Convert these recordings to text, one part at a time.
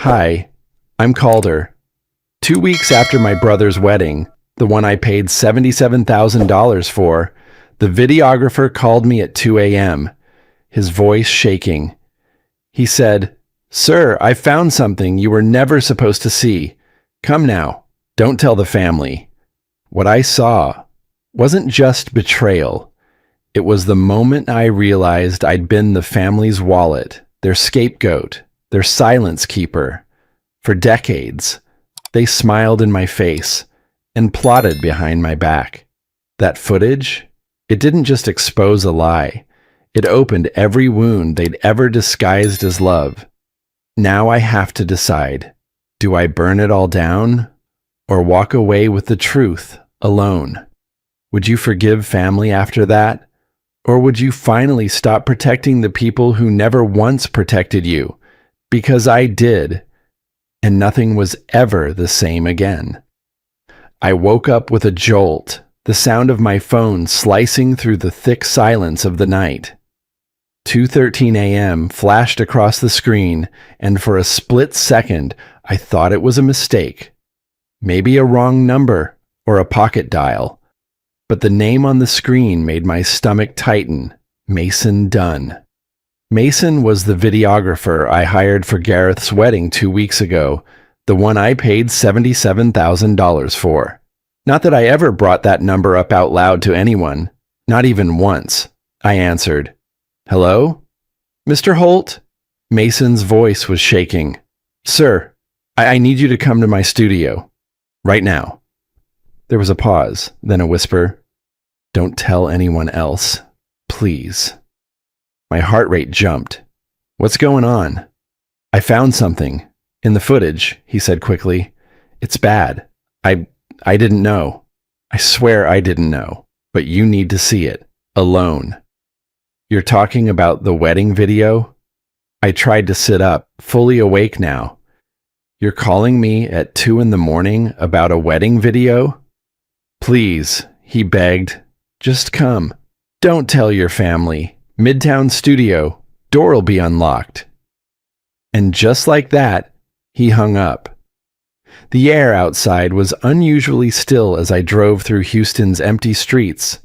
Hi, I'm Calder. 2 weeks after my brother's wedding, the one I paid $77,000 for, the videographer called me at 2 a.m., his voice shaking. He said, "Sir, I found something you were never supposed to see. Come now, don't tell the family." What I saw wasn't just betrayal. It was the moment I realized I'd been the family's wallet, their scapegoat, their silence keeper. For decades, they smiled in my face and plotted behind my back. That footage, it didn't just expose a lie. It opened every wound they'd ever disguised as love. Now I have to decide, do I burn it all down or walk away with the truth alone? Would you forgive family after that? Or would you finally stop protecting the people who never once protected you? Because I did, and nothing was ever the same again. I woke up with a jolt, the sound of my phone slicing through the thick silence of the night. 2:13 a.m. flashed across the screen, and for a split second, I thought it was a mistake. Maybe a wrong number or a pocket dial. But the name on the screen made my stomach tighten. Mason Dunn. Mason was the videographer I hired for Gareth's wedding 2 weeks ago, the one I paid $77,000 for. Not that I ever brought that number up out loud to anyone, not even once. I answered, "Hello? Mr. Holt?" Mason's voice was shaking. "Sir, I need you to come to my studio. Right now." There was a pause, then a whisper. "Don't tell anyone else, please." My heart rate jumped. "What's going on?" "I found something. In the footage," he said quickly. "It's bad. I didn't know. I swear I didn't know. But you need to see it. Alone." "You're talking about the wedding video?" I tried to sit up, fully awake now. "You're calling me at 2 in the morning about a wedding video?" "Please," he begged. "Just come. Don't tell your family. Midtown studio. Door'll be unlocked." And just like that, he hung up. The air outside was unusually still as I drove through Houston's empty streets.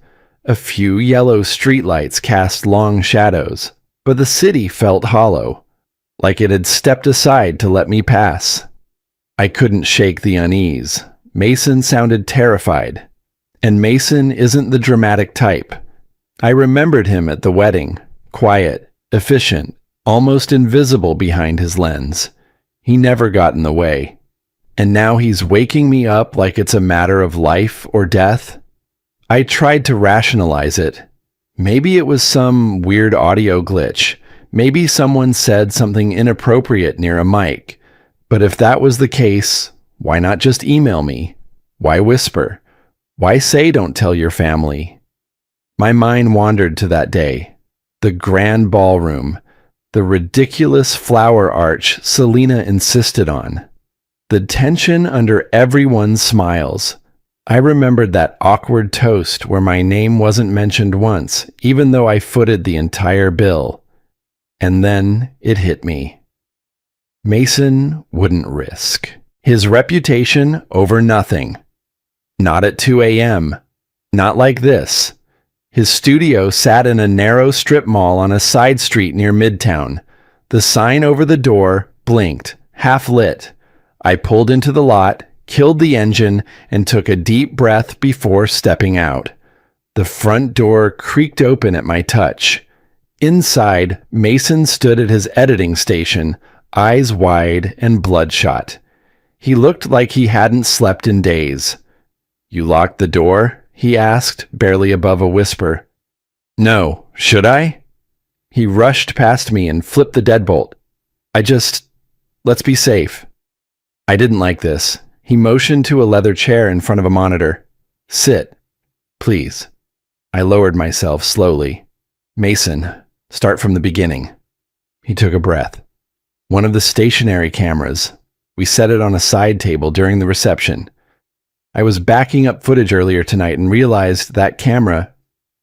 A few yellow streetlights cast long shadows, but the city felt hollow, like it had stepped aside to let me pass. I couldn't shake the unease. Mason sounded terrified. And Mason isn't the dramatic type. I remembered him at the wedding, quiet, efficient, almost invisible behind his lens. He never got in the way. And now he's waking me up like it's a matter of life or death. I tried to rationalize it. Maybe it was some weird audio glitch. Maybe someone said something inappropriate near a mic. But if that was the case, why not just email me? Why whisper? Why say don't tell your family? My mind wandered to that day. The grand ballroom. The ridiculous flower arch Selena insisted on. The tension under everyone's smiles. I remembered that awkward toast where my name wasn't mentioned once, even though I footed the entire bill. And then it hit me. Mason wouldn't risk his reputation over nothing. Not at 2 a.m. Not like this. His studio sat in a narrow strip mall on a side street near Midtown. The sign over the door blinked, half lit. I pulled into the lot, killed the engine, and took a deep breath before stepping out. The front door creaked open at my touch. Inside, Mason stood at his editing station, eyes wide and bloodshot. He looked like he hadn't slept in days. "You locked the door?" he asked, barely above a whisper. "No, should I?" He rushed past me and flipped the deadbolt. Let's be safe." I didn't like this. He motioned to a leather chair in front of a monitor. "Sit, please." I lowered myself slowly. "Mason, start from the beginning." He took a breath. "One of the stationary cameras. We set it on a side table during the reception. I was backing up footage earlier tonight and realized that camera,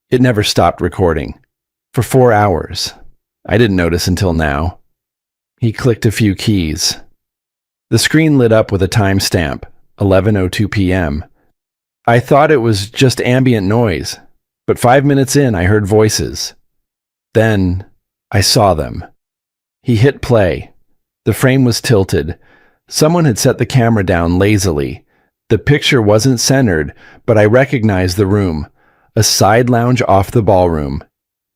it never stopped recording. For 4 hours. I didn't notice until now." He clicked a few keys. The screen lit up with a timestamp, 11:02 p.m. I thought it was just ambient noise, but 5 minutes in I heard voices. Then I saw them. He hit play. The frame was tilted. Someone had set the camera down lazily. The picture wasn't centered, but I recognized the room. A side lounge off the ballroom.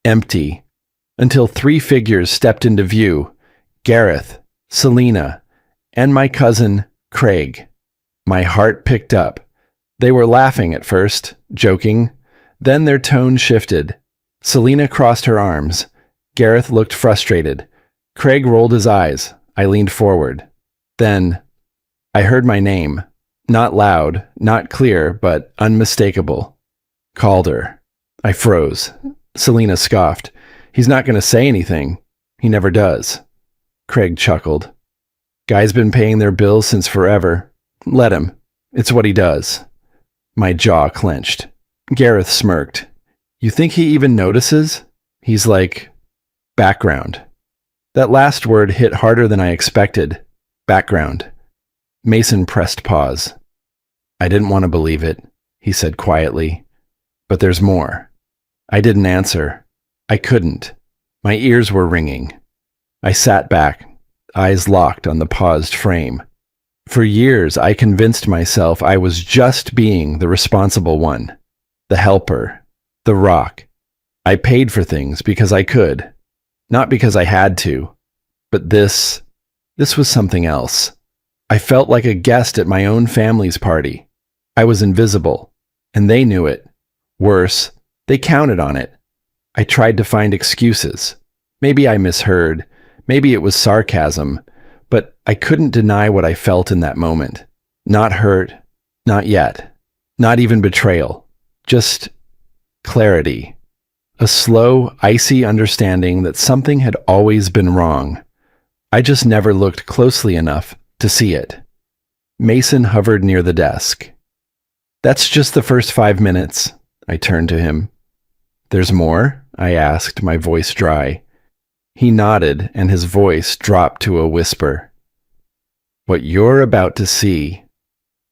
Empty. Until 3 figures stepped into view. Gareth, Selena, and my cousin, Craig. My heart picked up. They were laughing at first, joking. Then their tone shifted. Selena crossed her arms. Gareth looked frustrated. Craig rolled his eyes. I leaned forward. Then I heard my name. Not loud, not clear, but unmistakable. Calder. I froze. Selena scoffed. He's not going to say anything. He never does. Craig chuckled. Guy's been paying their bills since forever. Let him. It's what he does. My jaw clenched. Gareth smirked. You think he even notices? He's like, background. That last word hit harder than I expected. Background. Mason pressed pause. I didn't want to believe it, he said quietly. But there's more. I didn't answer. I couldn't. My ears were ringing. I sat back, eyes locked on the paused frame. For years, I convinced myself I was just being the responsible one, the helper, the rock. I paid for things because I could, not because I had to. But this was something else. I felt like a guest at my own family's party. I was invisible, and they knew it. Worse, they counted on it. I tried to find excuses. Maybe I misheard. Maybe it was sarcasm. But I couldn't deny what I felt in that moment. Not hurt. Not yet. Not even betrayal. Just clarity. A slow, icy understanding that something had always been wrong. I just never looked closely enough to see it. Mason hovered near the desk. That's just the first 5 minutes. I turned to him. There's more? I asked, my voice dry. He nodded, and his voice dropped to a whisper. What you're about to see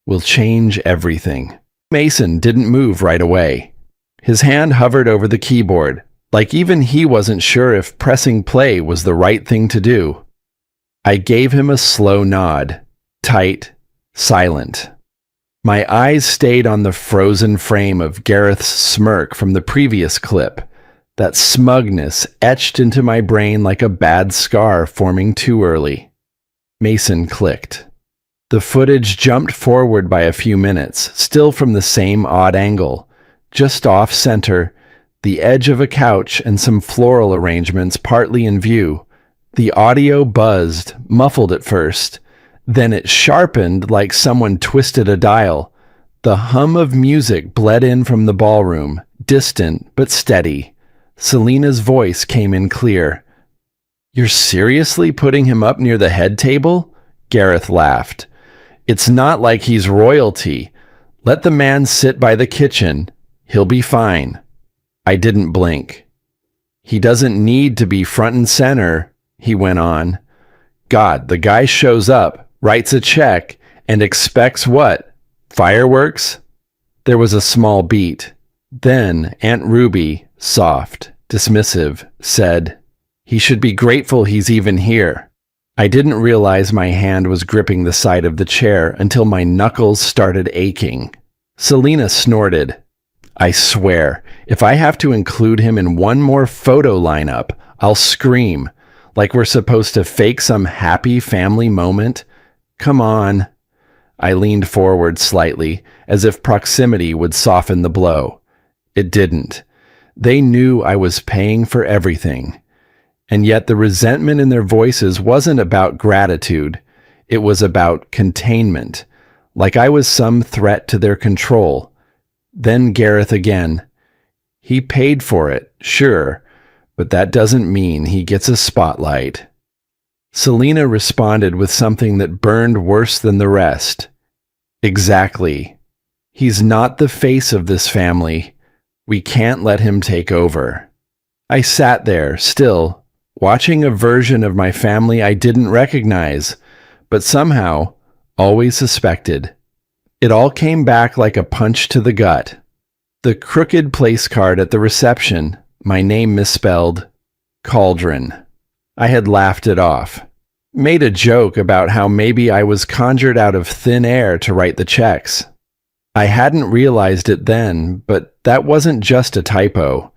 will change everything. Mason didn't move right away. His hand hovered over the keyboard, like even he wasn't sure if pressing play was the right thing to do. I gave him a slow nod, tight, silent. My eyes stayed on the frozen frame of Gareth's smirk from the previous clip, that smugness etched into my brain like a bad scar forming too early. Mason clicked. The footage jumped forward by a few minutes, still from the same odd angle. Just off-center, the edge of a couch and some floral arrangements partly in view. The audio buzzed, muffled at first. Then it sharpened like someone twisted a dial. The hum of music bled in from the ballroom, distant but steady. Selena's voice came in clear. You're seriously putting him up near the head table? Gareth laughed. It's not like he's royalty. Let the man sit by the kitchen. He'll be fine. I didn't blink. He doesn't need to be front and center, he went on. God, the guy shows up, writes a check, and expects what? Fireworks? There was a small beat. Then Aunt Ruby, soft, dismissive, said, He should be grateful he's even here. I didn't realize my hand was gripping the side of the chair until my knuckles started aching. Selena snorted. I swear, if I have to include him in one more photo lineup, I'll scream, like we're supposed to fake some happy family moment. Come on. I leaned forward slightly, as if proximity would soften the blow. It didn't. They knew I was paying for everything. And yet the resentment in their voices wasn't about gratitude. It was about containment, like I was some threat to their control. Then Gareth again. He paid for it, sure, but that doesn't mean he gets a spotlight. Selena responded with something that burned worse than the rest. Exactly. He's not the face of this family. We can't let him take over. I sat there, still, watching a version of my family I didn't recognize, but somehow always suspected. It all came back like a punch to the gut. The crooked place card at the reception, my name misspelled, Cauldron. I had laughed it off. Made a joke about how maybe I was conjured out of thin air to write the checks. I hadn't realized it then, but that wasn't just a typo.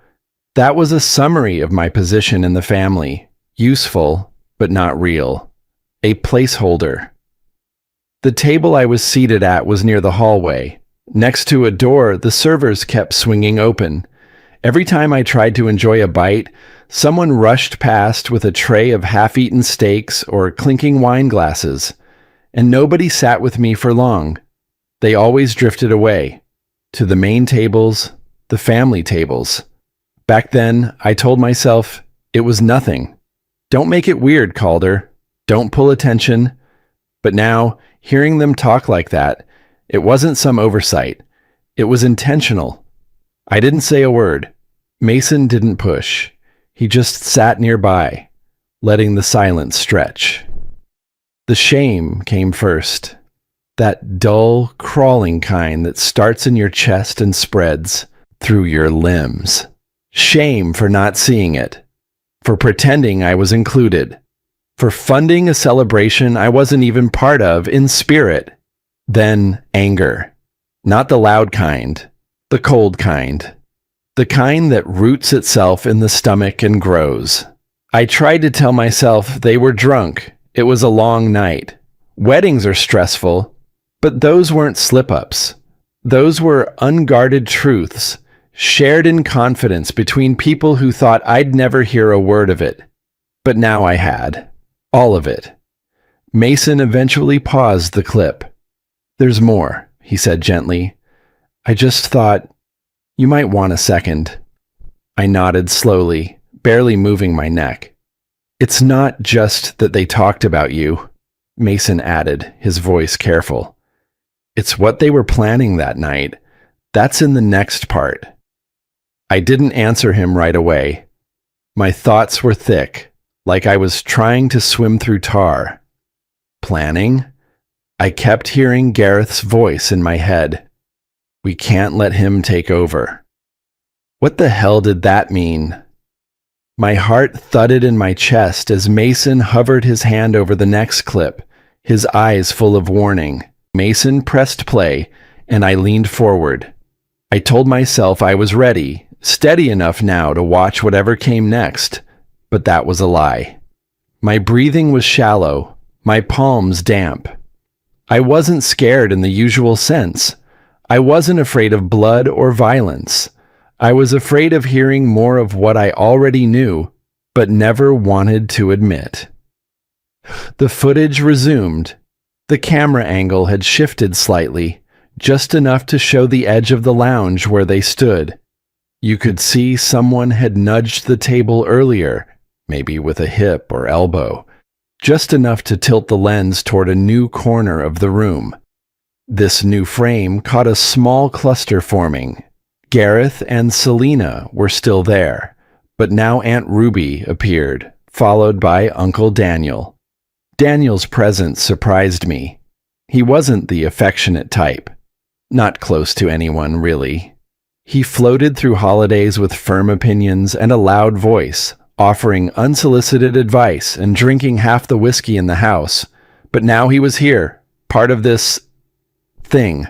That was a summary of my position in the family. Useful, but not real. A placeholder. The table I was seated at was near the hallway. Next to a door, the servers kept swinging open. Every time I tried to enjoy a bite, someone rushed past with a tray of half-eaten steaks or clinking wine glasses, and nobody sat with me for long. They always drifted away, to the main tables, the family tables. Back then, I told myself it was nothing. Don't make it weird, Calder. Don't pull attention. But now, hearing them talk like that, it wasn't some oversight. It was intentional. I didn't say a word. Mason didn't push. He just sat nearby, letting the silence stretch. The shame came first. That dull, crawling kind that starts in your chest and spreads through your limbs. Shame for not seeing it. For pretending I was included. For funding a celebration I wasn't even part of in spirit. Then anger. Not the loud kind. The cold kind. The kind that roots itself in the stomach and grows. I tried to tell myself they were drunk. It was a long night. Weddings are stressful, but those weren't slip-ups. Those were unguarded truths, shared in confidence between people who thought I'd never hear a word of it. But now I had. All of it. Mason eventually paused the clip. "There's more," he said gently. "I just thought you might want a second." I nodded slowly, barely moving my neck. "It's not just that they talked about you," Mason added, his voice careful. "It's what they were planning that night. That's in the next part." I didn't answer him right away. My thoughts were thick, like I was trying to swim through tar. Planning? I kept hearing Gareth's voice in my head. We can't let him take over. What the hell did that mean? My heart thudded in my chest as Mason hovered his hand over the next clip, his eyes full of warning. Mason pressed play, and I leaned forward. I told myself I was ready, steady enough now to watch whatever came next, but that was a lie. My breathing was shallow, my palms damp. I wasn't scared in the usual sense. I wasn't afraid of blood or violence. I was afraid of hearing more of what I already knew, but never wanted to admit. The footage resumed. The camera angle had shifted slightly, just enough to show the edge of the lounge where they stood. You could see someone had nudged the table earlier, maybe with a hip or elbow, just enough to tilt the lens toward a new corner of the room. This new frame caught a small cluster forming. Gareth and Selena were still there, but now Aunt Ruby appeared, followed by Uncle Daniel. Daniel's presence surprised me. He wasn't the affectionate type. Not close to anyone, really. He floated through holidays with firm opinions and a loud voice, offering unsolicited advice and drinking half the whiskey in the house. But now he was here, part of this thing.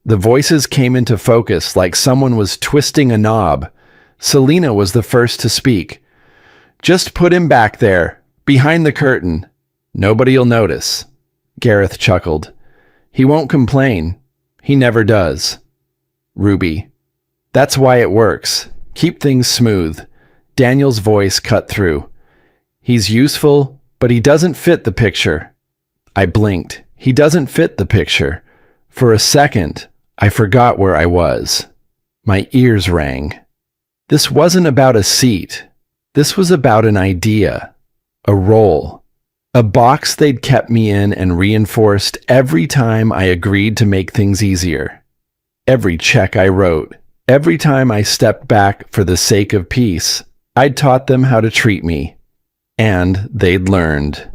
The voices came into focus like someone was twisting a knob. Selena was the first to speak. "Just put him back there, behind the curtain. Nobody'll notice." Gareth chuckled. "He won't complain. He never does." Ruby. "That's why it works. Keep things smooth." Daniel's voice cut through. "He's useful, but he doesn't fit the picture." I blinked. He doesn't fit the picture. For a second, I forgot where I was. My ears rang. This wasn't about a seat. This was about an idea. A role. A box they'd kept me in and reinforced every time I agreed to make things easier. Every check I wrote, every time I stepped back for the sake of peace, I'd taught them how to treat me. And they'd learned.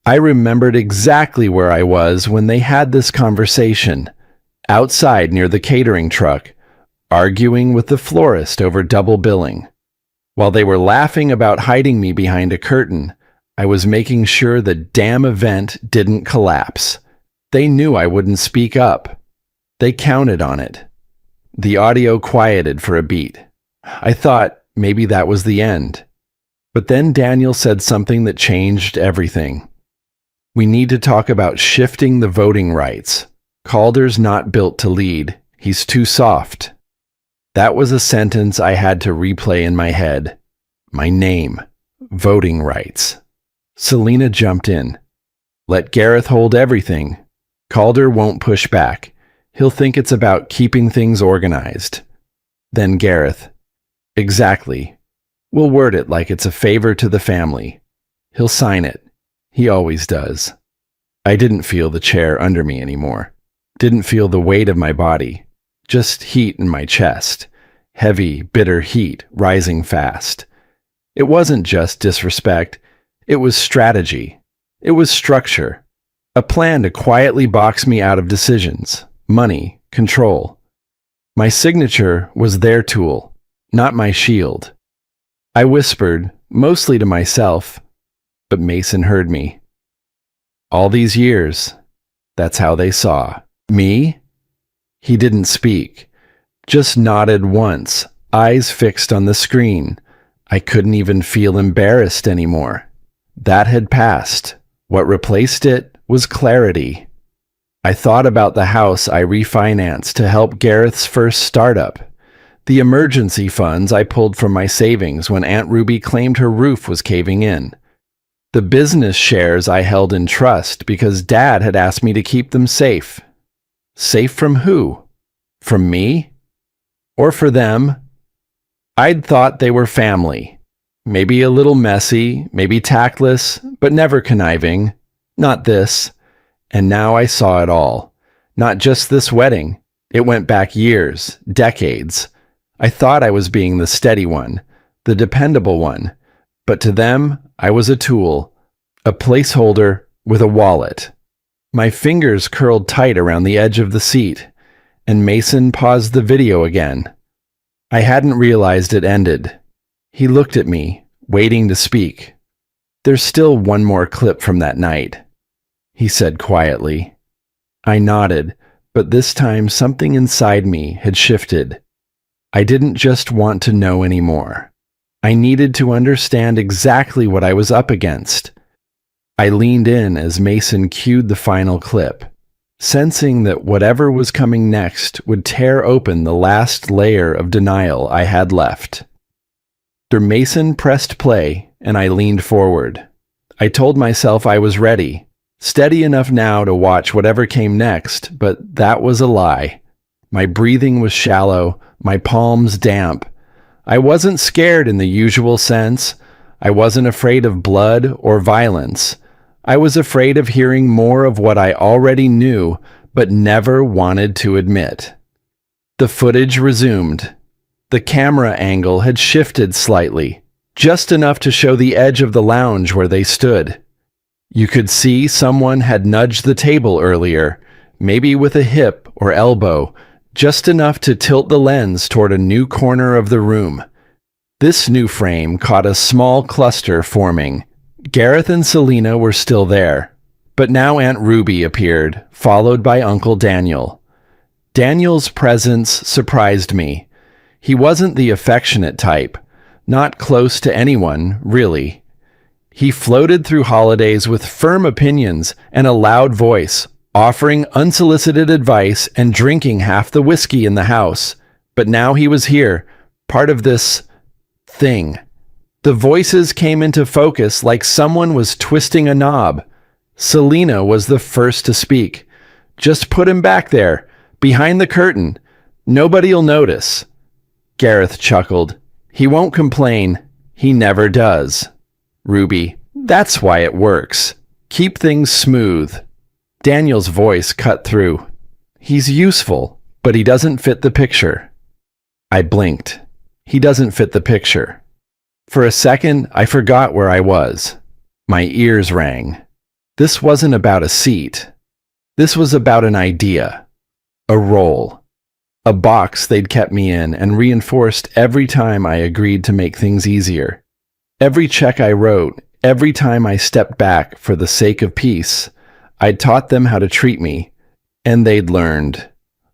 I remembered exactly where I was when they had this conversation, outside near the catering truck, arguing with the florist over double billing. While they were laughing about hiding me behind a curtain, I was making sure the damn event didn't collapse. They knew I wouldn't speak up. They counted on it. The audio quieted for a beat. I thought maybe that was the end. But then Daniel said something that changed everything. We need to talk about shifting the voting rights. Calder's not built to lead. He's too soft. That was a sentence I had to replay in my head. My name. Voting rights. Selena jumped in. Let Gareth hold everything. Calder won't push back. He'll think it's about keeping things organized. Then Gareth. Exactly. We'll word it like it's a favor to the family. He'll sign it. He always does. I didn't feel the chair under me anymore. Didn't feel the weight of my body. Just heat in my chest. Heavy, bitter heat rising fast. It wasn't just disrespect. It was strategy. It was structure. A plan to quietly box me out of decisions, money, control. My signature was their tool, not my shield. I whispered, mostly to myself, but Mason heard me. All these years, that's how they saw me. He didn't speak, just nodded once, eyes fixed on the screen. I couldn't even feel embarrassed anymore. That had passed. What replaced it was clarity. I thought about the house I refinanced to help Gareth's first startup. The emergency funds I pulled from my savings when Aunt Ruby claimed her roof was caving in. The business shares I held in trust because Dad had asked me to keep them safe. Safe from who? From me? Or for them? I'd thought they were family. Maybe a little messy, maybe tactless, but never conniving. Not this. And now I saw it all. Not just this wedding. It went back years, decades. I thought I was being the steady one, the dependable one. But to them, I was a tool, a placeholder with a wallet. My fingers curled tight around the edge of the seat, and Mason paused the video again. I hadn't realized it ended. He looked at me, waiting to speak. There's still one more clip from that night, he said quietly. I nodded, but this time something inside me had shifted. I didn't just want to know anymore. I needed to understand exactly what I was up against. I leaned in as Mason cued the final clip, sensing that whatever was coming next would tear open the last layer of denial I had left. Mason pressed play, and I leaned forward. I told myself I was ready, steady enough now to watch whatever came next, but that was a lie. My breathing was shallow, my palms damp. I wasn't scared in the usual sense. I wasn't afraid of blood or violence. I was afraid of hearing more of what I already knew, but never wanted to admit. The footage resumed. The camera angle had shifted slightly, just enough to show the edge of the lounge where they stood. You could see someone had nudged the table earlier, maybe with a hip or elbow, just enough to tilt the lens toward a new corner of the room. This new frame caught a small cluster forming. Gareth and Selena were still there, but now Aunt Ruby appeared, followed by Uncle Daniel. Daniel's presence surprised me. He wasn't the affectionate type, not close to anyone, really. He floated through holidays with firm opinions and a loud voice, offering unsolicited advice and drinking half the whiskey in the house. But now he was here, part of this thing. The voices came into focus like someone was twisting a knob. Selena was the first to speak. Just put him back there, behind the curtain. Nobody'll notice. Gareth chuckled. He won't complain. He never does. Ruby, that's why it works. Keep things smooth. Daniel's voice cut through. He's useful, but he doesn't fit the picture. I blinked. He doesn't fit the picture. For a second, I forgot where I was. My ears rang. This wasn't about a seat. This was about an idea, a role, a box they'd kept me in and reinforced every time I agreed to make things easier. Every check I wrote, every time I stepped back for the sake of peace, I'd taught them how to treat me, and they'd learned.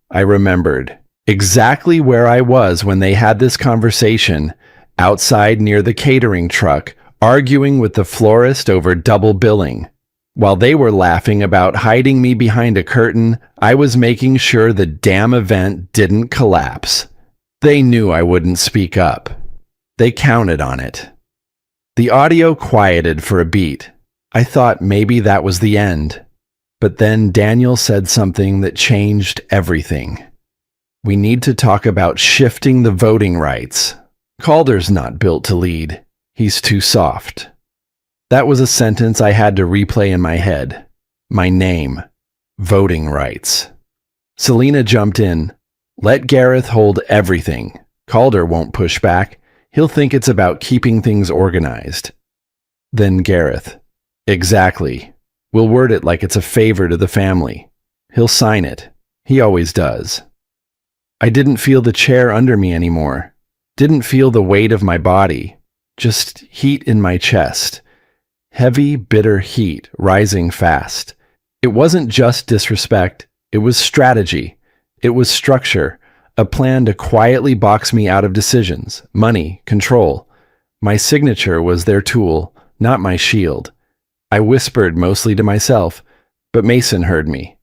I remembered exactly where I was when they had this conversation, outside near the catering truck, arguing with the florist over double billing. While they were laughing about hiding me behind a curtain, I was making sure the damn event didn't collapse. They knew I wouldn't speak up. They counted on it. The audio quieted for a beat. I thought maybe that was the end. But then Daniel said something that changed everything. We need to talk about shifting the voting rights. Calder's not built to lead. He's too soft. That was a sentence I had to replay in my head. My name. Voting rights. Selena jumped in. Let Gareth hold everything. Calder won't push back. He'll think it's about keeping things organized. Then Gareth. Exactly. We'll word it like it's a favor to the family. He'll sign it. He always does. I didn't feel the chair under me anymore. Didn't feel the weight of my body. Just heat in my chest. Heavy, bitter heat rising fast. It wasn't just disrespect. It was strategy. It was structure. A plan to quietly box me out of decisions, money, control. My signature was their tool, not my shield. I whispered mostly to myself, but Mason heard me.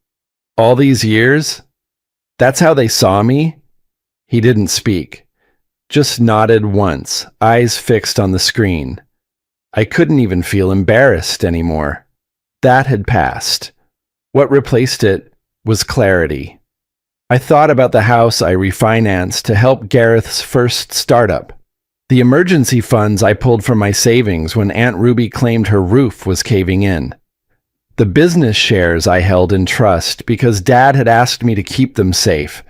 All these years? That's how they saw me? He didn't speak. Just nodded once, eyes fixed on the screen. I couldn't even feel embarrassed anymore. That had passed. What replaced it was clarity. I thought about the house I refinanced to help Gareth's first startup. The emergency funds I pulled from my savings when Aunt Ruby claimed her roof was caving in. The business shares I held in trust because Dad had asked me to keep them safe.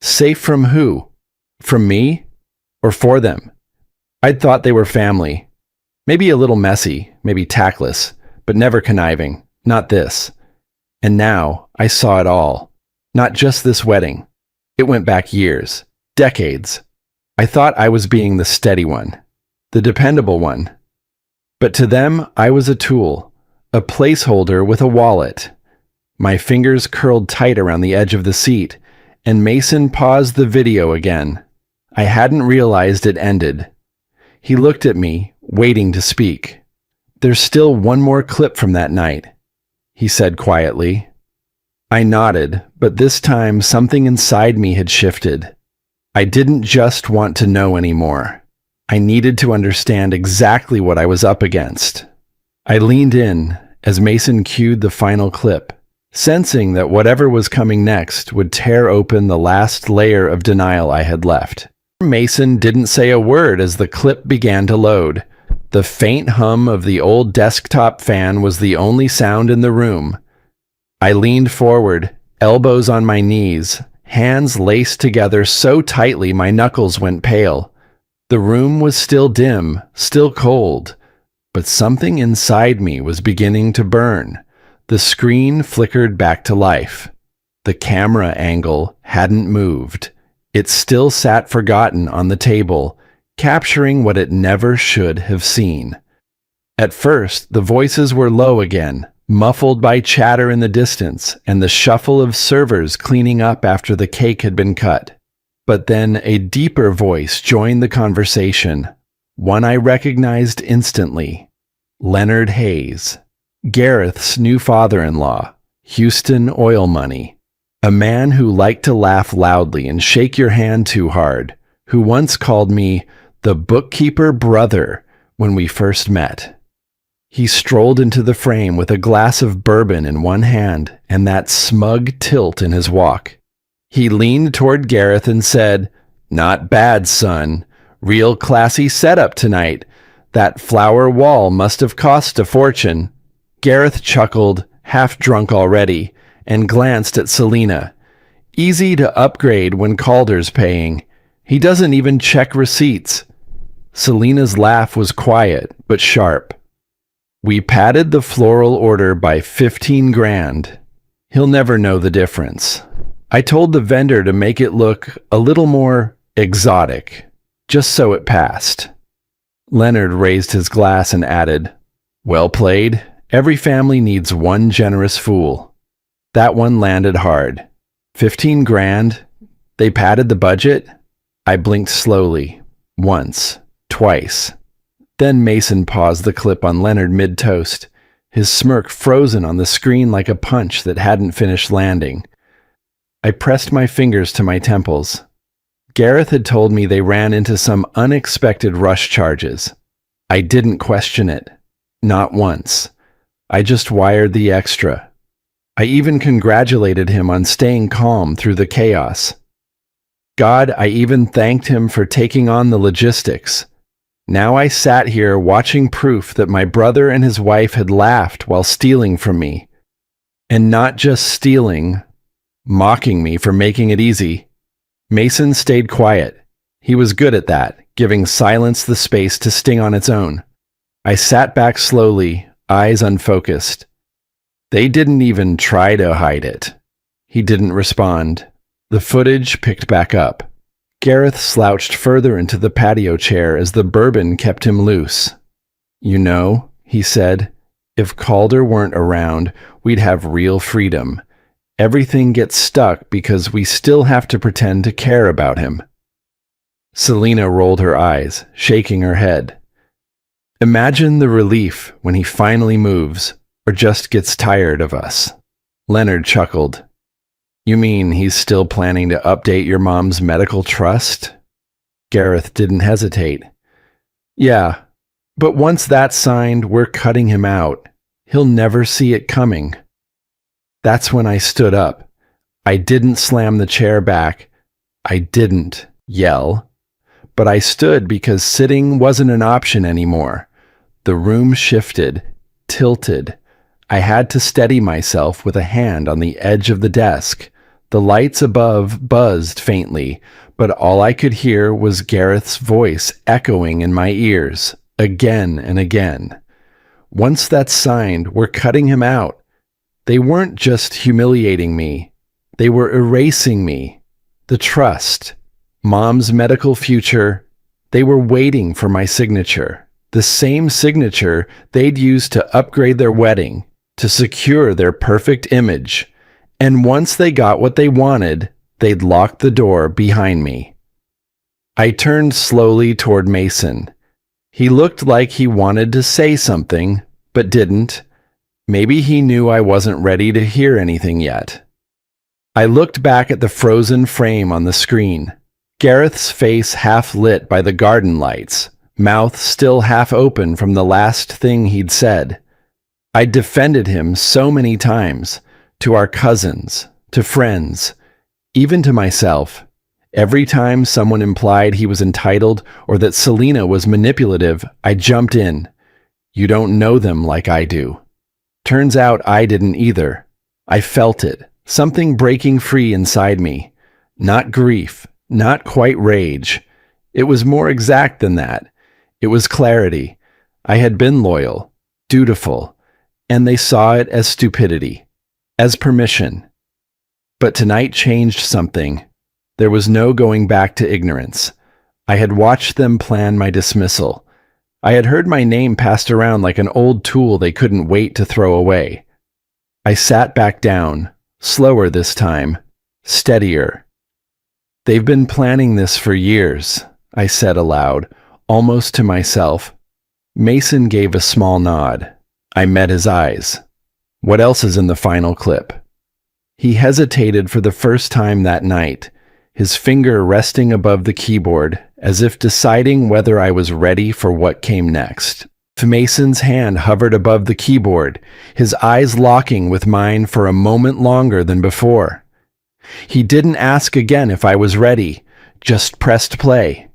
Safe from who? From me? Or for them? I'd thought they were family. Maybe a little messy, maybe tactless, but never conniving. Not this. And now I saw it all. Not just this wedding. It went back years, decades. I thought I was being the steady one, the dependable one. But to them, I was a tool, a placeholder with a wallet. My fingers curled tight around the edge of the seat, and Mason paused the video again. I hadn't realized it ended. He looked at me, waiting to speak. There's still one more clip from that night, he said quietly. I nodded, but this time something inside me had shifted. I didn't just want to know anymore. I needed to understand exactly what I was up against. I leaned in as Mason cued the final clip, sensing that whatever was coming next would tear open the last layer of denial I had left. Mason didn't say a word as the clip began to load. The faint hum of the old desktop fan was the only sound in the room. I leaned forward, elbows on my knees, hands laced together so tightly my knuckles went pale. The room was still dim, still cold, but something inside me was beginning to burn. The screen flickered back to life. The camera angle hadn't moved. It still sat forgotten on the table, capturing what it never should have seen. At first, the voices were low again, muffled by chatter in the distance and the shuffle of servers cleaning up after the cake had been cut. But then a deeper voice joined the conversation, one I recognized instantly. Leonard Hayes, Gareth's new father-in-law, Houston oil money. A man who liked to laugh loudly and shake your hand too hard, who once called me the bookkeeper brother when we first met. He strolled into the frame with a glass of bourbon in one hand and that smug tilt in his walk. He leaned toward Gareth and said, "Not bad, son. Real classy setup tonight. That flower wall must have cost a fortune." Gareth chuckled, half drunk already, and glanced at Selena. Easy to upgrade when Calder's paying. He doesn't even check receipts. Selena's laugh was quiet, but sharp. We padded the floral order by 15 grand. He'll never know the difference. I told the vendor to make it look a little more exotic, just so it passed. Leonard raised his glass and added, "Well played. Every family needs one generous fool." That one landed hard. 15 grand? They padded the budget? I blinked slowly. Once. Twice. Then Mason paused the clip on Leonard mid-toast, his smirk frozen on the screen like a punch that hadn't finished landing. I pressed my fingers to my temples. Gareth had told me they ran into some unexpected rush charges. I didn't question it. Not once. I just wired the extra. I even congratulated him on staying calm through the chaos. God, I even thanked him for taking on the logistics. Now I sat here watching proof that my brother and his wife had laughed while stealing from me. And not just stealing, mocking me for making it easy. Mason stayed quiet. He was good at that, giving silence the space to sting on its own. I sat back slowly, eyes unfocused. They didn't even try to hide it. He didn't respond. The footage picked back up. Gareth slouched further into the patio chair as the bourbon kept him loose. "You know," he said, "if Calder weren't around, we'd have real freedom. Everything gets stuck because we still have to pretend to care about him." Selena rolled her eyes, shaking her head. "Imagine the relief when he finally moves, or just gets tired of us." Leonard chuckled. "You mean he's still planning to update your mom's medical trust?" Gareth didn't hesitate. "Yeah, but once that's signed, we're cutting him out. He'll never see it coming." That's when I stood up. I didn't slam the chair back. I didn't yell. But I stood because sitting wasn't an option anymore. The room shifted, tilted. I had to steady myself with a hand on the edge of the desk. The lights above buzzed faintly, but all I could hear was Gareth's voice echoing in my ears, again and again. "Once that's signed, we're cutting him out." They weren't just humiliating me. They were erasing me. The trust, Mom's medical future, they were waiting for my signature. The same signature they'd used to upgrade their wedding, to secure their perfect image. And once they got what they wanted, they'd lock the door behind me. I turned slowly toward Mason. He looked like he wanted to say something, but didn't. Maybe he knew I wasn't ready to hear anything yet. I looked back at the frozen frame on the screen. Gareth's face half lit by the garden lights, mouth still half open from the last thing he'd said. I'd defended him so many times, to our cousins, to friends, even to myself. Every time someone implied he was entitled or that Selena was manipulative, I jumped in. "You don't know them like I do." Turns out I didn't either. I felt it, something breaking free inside me. Not grief, not quite rage. It was more exact than that. It was clarity. I had been loyal, dutiful, and they saw it as stupidity, as permission. But tonight changed something. There was no going back to ignorance. I had watched them plan my dismissal. I had heard my name passed around like an old tool they couldn't wait to throw away. I sat back down, slower this time, steadier. "They've been planning this for years," I said aloud, almost to myself. Mason gave a small nod. I met his eyes. "What else is in the final clip?" He hesitated for the first time that night, his finger resting above the keyboard, as if deciding whether I was ready for what came next. Mason's hand hovered above the keyboard, his eyes locking with mine for a moment longer than before. He didn't ask again if I was ready, just pressed play.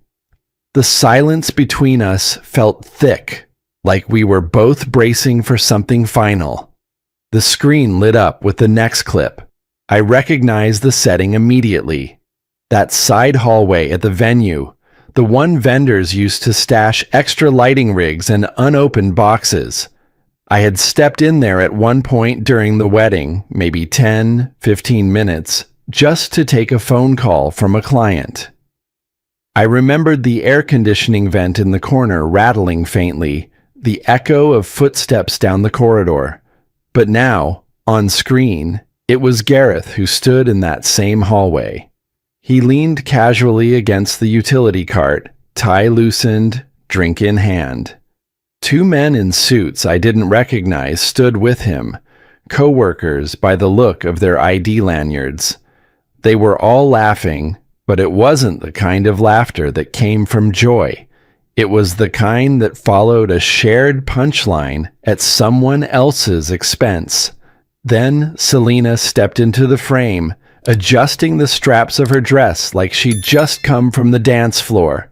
The silence between us felt thick, like we were both bracing for something final. The screen lit up with the next clip. I recognized the setting immediately. That side hallway at the venue, the one vendors used to stash extra lighting rigs and unopened boxes. I had stepped in there at one point during the wedding, maybe 10, 15 minutes, just to take a phone call from a client. I remembered the air conditioning vent in the corner rattling faintly, the echo of footsteps down the corridor. But now, on screen, it was Gareth who stood in that same hallway. He leaned casually against the utility cart, tie loosened, drink in hand. Two men in suits I didn't recognize stood with him, co-workers by the look of their ID lanyards. They were all laughing, but it wasn't the kind of laughter that came from joy. It was the kind that followed a shared punchline at someone else's expense. Then Selena stepped into the frame, adjusting the straps of her dress like she'd just come from the dance floor.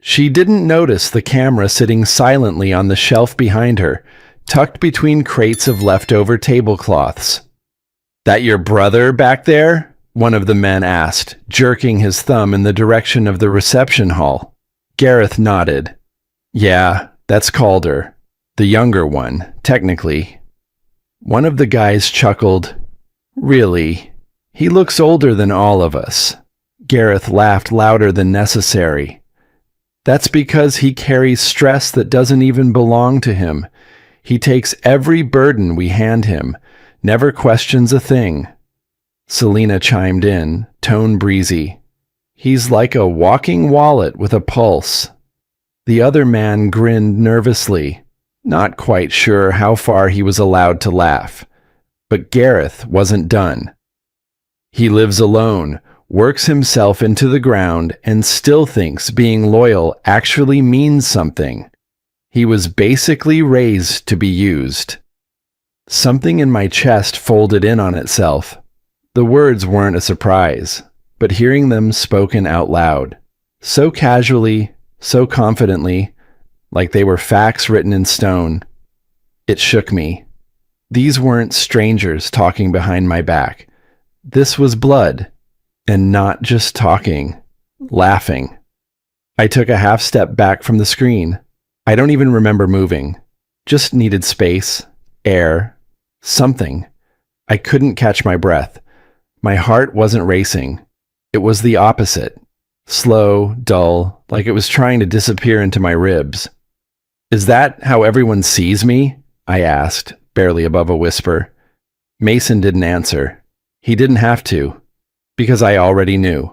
She didn't notice the camera sitting silently on the shelf behind her, tucked between crates of leftover tablecloths. "That your brother back there?" one of the men asked, jerking his thumb in the direction of the reception hall. Gareth nodded. "Yeah, that's Calder. The younger one, technically." One of the guys chuckled. "Really? He looks older than all of us." Gareth laughed louder than necessary. "That's because he carries stress that doesn't even belong to him. He takes every burden we hand him, never questions a thing." Selena chimed in, tone breezy. "He's like a walking wallet with a pulse." The other man grinned nervously, not quite sure how far he was allowed to laugh. But Gareth wasn't done. "He lives alone, works himself into the ground, and still thinks being loyal actually means something. He was basically raised to be used." Something in my chest folded in on itself. The words weren't a surprise, but hearing them spoken out loud, so casually, so confidently, like they were facts written in stone, it shook me. These weren't strangers talking behind my back. This was blood, and not just talking, laughing. I took a half step back from the screen. I don't even remember moving. Just needed space, air, something. I couldn't catch my breath. My heart wasn't racing. It was the opposite. Slow, dull, like it was trying to disappear into my ribs. "Is that how everyone sees me?" I asked, barely above a whisper. Mason didn't answer. He didn't have to, because I already knew.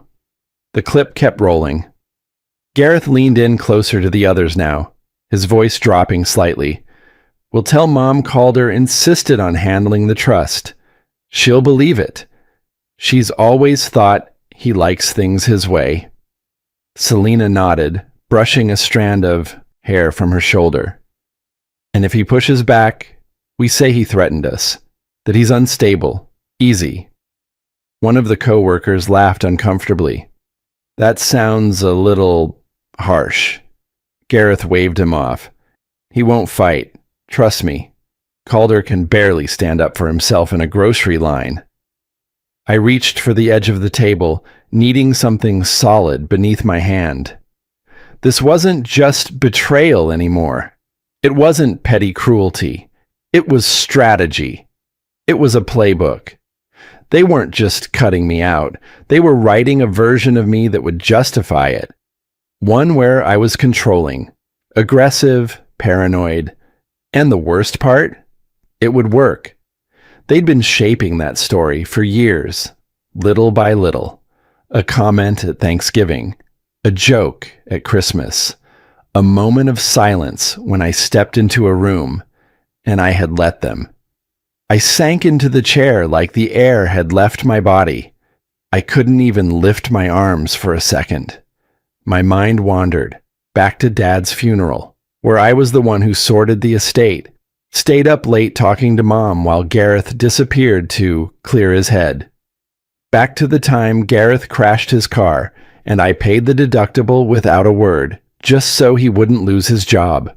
The clip kept rolling. Gareth leaned in closer to the others now, his voice dropping slightly. "We'll tell Mom Calder insisted on handling the trust. She'll believe it. She's always thought he likes things his way." Selena nodded, brushing a strand of hair from her shoulder. "And if he pushes back, we say he threatened us, that he's unstable, easy." One of the co-workers laughed uncomfortably. "That sounds a little harsh." Gareth waved him off. "He won't fight. Trust me. Calder can barely stand up for himself in a grocery line." I reached for the edge of the table, needing something solid beneath my hand. This wasn't just betrayal anymore. It wasn't petty cruelty. It was strategy. It was a playbook. They weren't just cutting me out. They were writing a version of me that would justify it. One where I was controlling, aggressive, paranoid. And the worst part? It would work. They'd been shaping that story for years, little by little. A comment at Thanksgiving, a joke at Christmas, a moment of silence when I stepped into a room, and I had let them. I sank into the chair like the air had left my body. I couldn't even lift my arms for a second. My mind wandered, back to Dad's funeral, where I was the one who sorted the estate, stayed up late talking to Mom while Gareth disappeared to clear his head. Back to the time Gareth crashed his car, and I paid the deductible without a word, just so he wouldn't lose his job.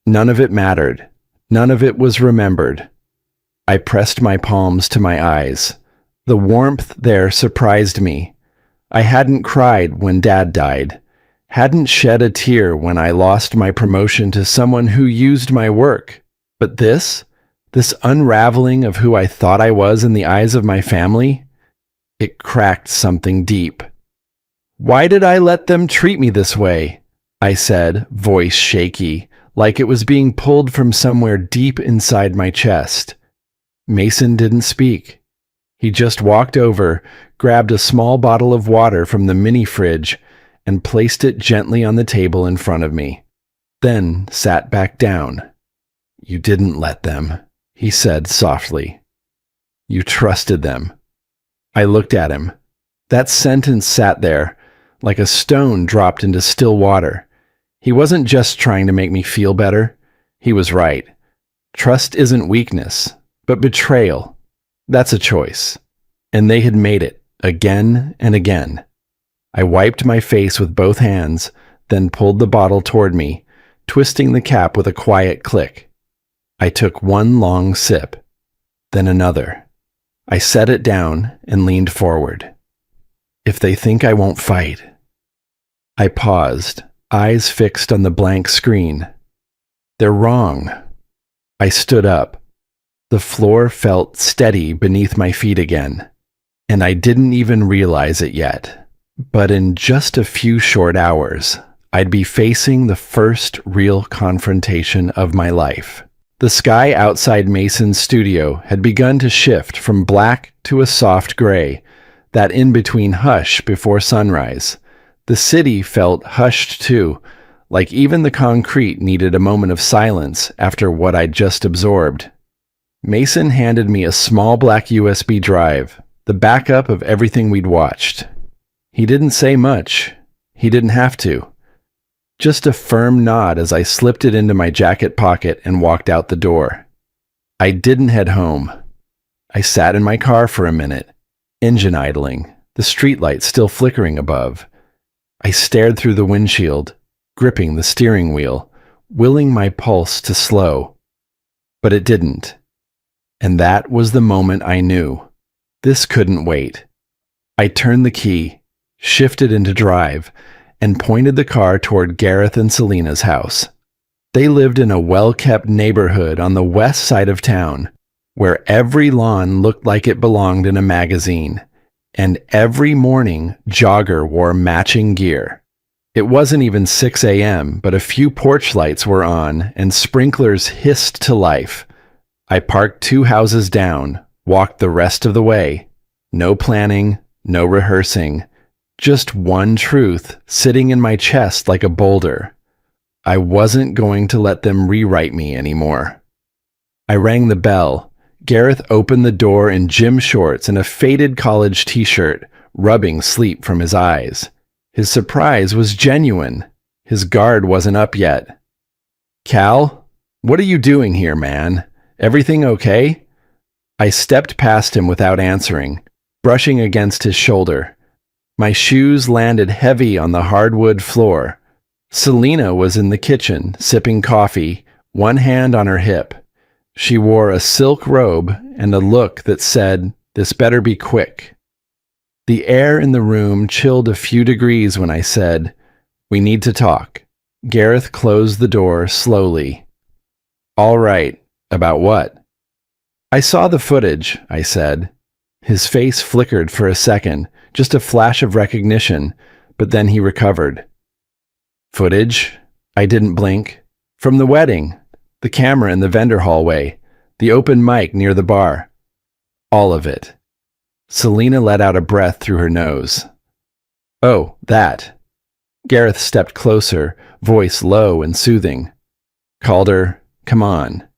None of it mattered. None of it was remembered. I pressed my palms to my eyes. The warmth there surprised me. I hadn't cried when Dad died, hadn't shed a tear when I lost my promotion to someone who used my work. But this This unraveling of who I thought I was in the eyes of my family, it cracked something deep. "Why did I let them treat me this way?" I said, voice shaky, like it was being pulled from somewhere deep inside my chest. Mason didn't speak. He just walked over, grabbed a small bottle of water from the mini fridge, and placed it gently on the table in front of me. Then sat back down. "You didn't let them," he said softly. "You trusted them." I looked at him. That sentence sat there, like a stone dropped into still water. He wasn't just trying to make me feel better. He was right. Trust isn't weakness, but betrayal. That's a choice. And they had made it, again and again. I wiped my face with both hands, then pulled the bottle toward me, twisting the cap with a quiet click. I took one long sip, then another. I set it down and leaned forward. "If they think I won't fight." I paused, eyes fixed on the blank screen. "They're wrong." I stood up. The floor felt steady beneath my feet again, and I didn't even realize it yet. But in just a few short hours, I'd be facing the first real confrontation of my life. The sky outside Mason's studio had begun to shift from black to a soft gray, that in-between hush before sunrise. The city felt hushed too, like even the concrete needed a moment of silence after what I'd just absorbed. Mason handed me a small black USB drive, the backup of everything we'd watched. He didn't say much. He didn't have to. Just a firm nod as I slipped it into my jacket pocket and walked out the door. I didn't head home. I sat in my car for a minute, engine idling, the streetlight still flickering above. I stared through the windshield, gripping the steering wheel, willing my pulse to slow. But it didn't. And that was the moment I knew. This couldn't wait. I turned the key, shifted into drive, and pointed the car toward Gareth and Selena's house. They lived in a well-kept neighborhood on the west side of town, where every lawn looked like it belonged in a magazine, and every morning Jogger wore matching gear. It wasn't even 6 a.m., but a few porch lights were on and sprinklers hissed to life. I parked 2 houses down, walked the rest of the way. No planning, no rehearsing. Just one truth sitting in my chest like a boulder. I wasn't going to let them rewrite me anymore. I rang the bell. Gareth opened the door in gym shorts and a faded college t-shirt, rubbing sleep from his eyes. His surprise was genuine. His guard wasn't up yet. "Cal, what are you doing here, man? Everything okay?" I stepped past him without answering, brushing against his shoulder. My shoes landed heavy on the hardwood floor. Selena was in the kitchen, sipping coffee, one hand on her hip. She wore a silk robe and a look that said, "This better be quick." The air in the room chilled a few degrees when I said, "We need to talk." Gareth closed the door slowly. "All right, about what?" "I saw the footage," I said. His face flickered for a second, just a flash of recognition, but then he recovered. "Footage?" I didn't blink. "From the wedding, the camera in the vendor hallway, the open mic near the bar. All of it." Selena let out a breath through her nose. "Oh, that." Gareth stepped closer, voice low and soothing. "Calder, come on.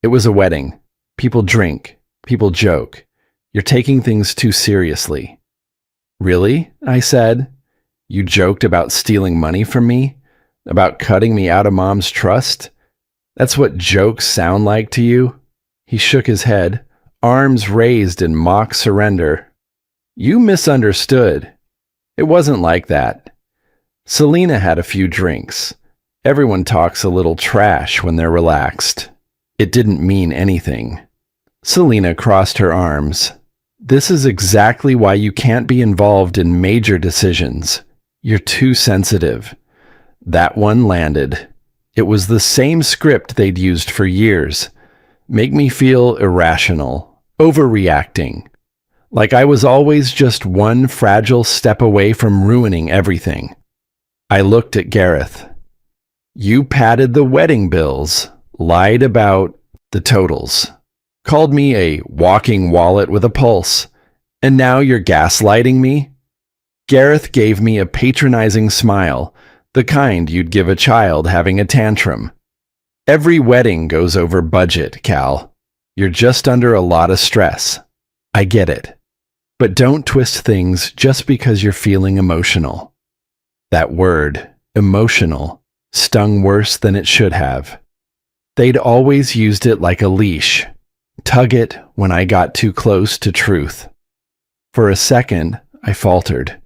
It was a wedding. People drink. People joke. You're taking things too seriously." "Really?" I said. "You joked about stealing money from me? About cutting me out of Mom's trust? That's what jokes sound like to you?" He shook his head, arms raised in mock surrender. "You misunderstood. It wasn't like that. Selena had a few drinks. Everyone talks a little trash when they're relaxed. It didn't mean anything." Selena crossed her arms. "This is exactly why you can't be involved in major decisions. You're too sensitive." That one landed. It was the same script they'd used for years. make me feel irrational, overreacting, like I was always just one fragile step away from ruining everything. I looked at Gareth. You padded the wedding bills, lied about the totals, called me a walking wallet with a pulse, and now you're gaslighting me? Gareth gave me a patronizing smile, the kind you'd give a child having a tantrum. Every wedding goes over budget, Cal. You're just under a lot of stress. I get it. But don't twist things just because you're feeling emotional. That word, emotional, stung worse than it should have. They'd always used it like a leash. Tug it when I got too close to truth. For a second, I faltered.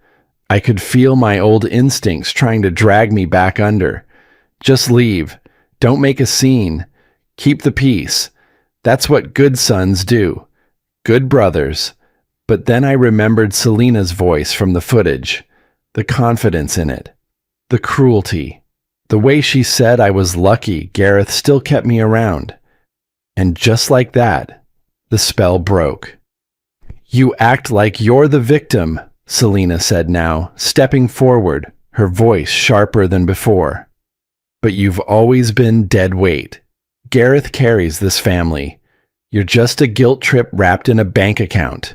I could feel my old instincts trying to drag me back under. Just leave. Don't make a scene. Keep the peace. That's what good sons do. Good brothers. But then I remembered Selena's voice from the footage. The confidence in it. The cruelty. The way she said I was lucky Gareth still kept me around. And just like that, the spell broke. You act like you're the victim, Selena said now, stepping forward, her voice sharper than before. But you've always been dead weight. Gareth carries this family. You're just a guilt trip wrapped in a bank account.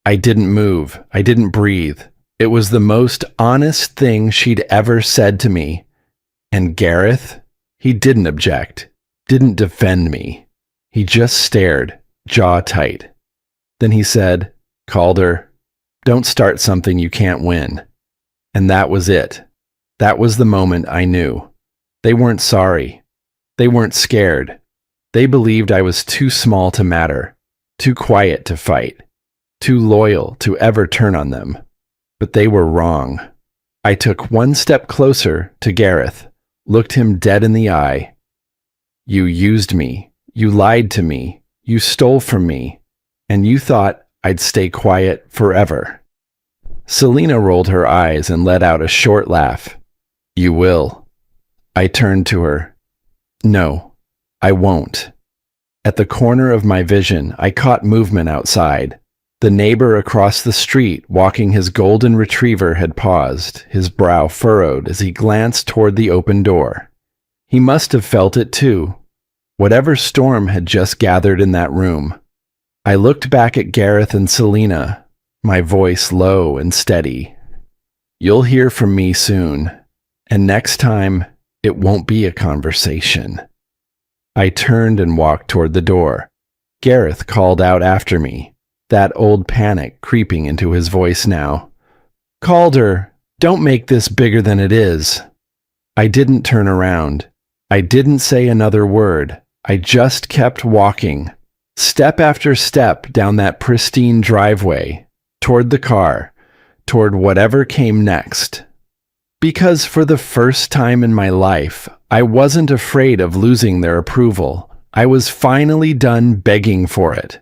I didn't move. I didn't breathe. It was the most honest thing she'd ever said to me. And Gareth? He didn't object, didn't defend me. He just stared, jaw tight. Then he said, Calder, don't start something you can't win. And that was it. That was the moment I knew. They weren't sorry. They weren't scared. They believed I was too small to matter, too quiet to fight, too loyal to ever turn on them. But they were wrong. I took one step closer to Gareth, looked him dead in the eye. You used me. You lied to me. You stole from me. And you thought I'd stay quiet forever. Selena rolled her eyes and let out a short laugh. You will. I turned to her. No, I won't. At the corner of my vision, I caught movement outside. The neighbor across the street, walking his golden retriever, had paused, his brow furrowed as he glanced toward the open door. He must have felt it too. Whatever storm had just gathered in that room. I looked back at Gareth and Selena, my voice low and steady. You'll hear from me soon, and next time, it won't be a conversation. I turned and walked toward the door. Gareth called out after me, that old panic creeping into his voice now. Calder, don't make this bigger than it is. I didn't turn around. I didn't say another word. I just kept walking, step after step down that pristine driveway, toward the car, toward whatever came next. Because for the first time in my life, I wasn't afraid of losing their approval. I was finally done begging for it.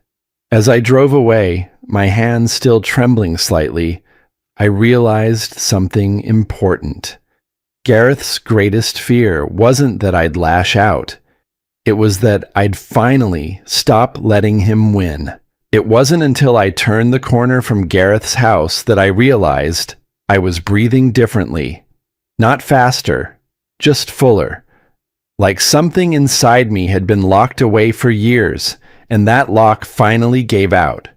As I drove away, my hands still trembling slightly, I realized something important. Gareth's greatest fear wasn't that I'd lash out. It was that I'd finally stop letting him win. It wasn't until I turned the corner from Gareth's house that I realized I was breathing differently. Not faster, just fuller. Like something inside me had been locked away for years, and that lock finally gave out.